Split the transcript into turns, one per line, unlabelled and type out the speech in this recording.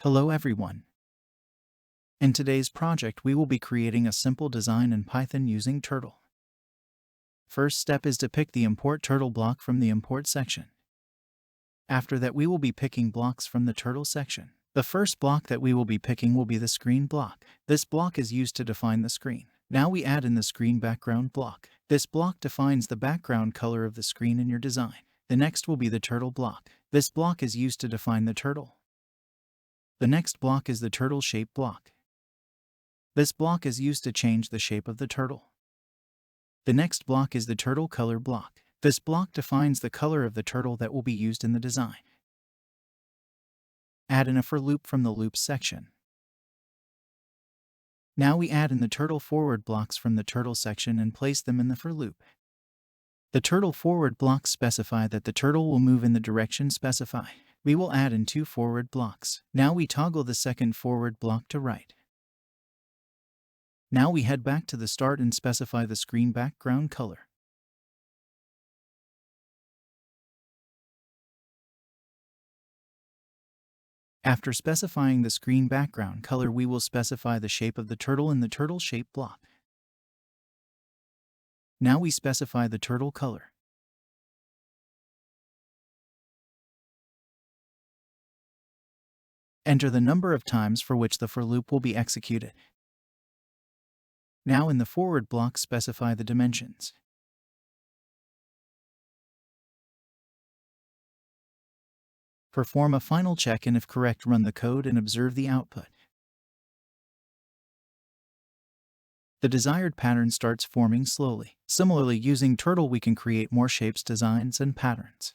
Hello everyone. In today's project we will be creating a simple design in Python using Turtle. First step is to pick the import turtle block from the import section. After that we will be picking blocks from the turtle section. The first block that we will be picking will be the screen block. This block is used to define the screen. Now we add in the screen background block. This block defines the background color of the screen in your design. The next will be the turtle block. This block is used to define the turtle. The next block is the turtle shape block. This block is used to change the shape of the turtle. The next block is the turtle color block. This block defines the color of the turtle that will be used in the design. Add in a for loop from the loops section. Now we add in the turtle forward blocks from the turtle section and place them in the for loop. The turtle forward blocks specify that the turtle will move in the direction specified. We will add in 2 forward blocks. Now we toggle the second forward block to right. Now we head back to the start and specify the screen background color. After specifying the screen background color, we will specify the shape of the turtle in the turtle shape block. Now we specify the turtle color. Enter the number of times for which the for loop will be executed. Now in the forward block specify the dimensions. Perform a final check and if correct run the code and observe the output. The desired pattern starts forming slowly. Similarly, using Turtle we can create more shapes, designs, and patterns.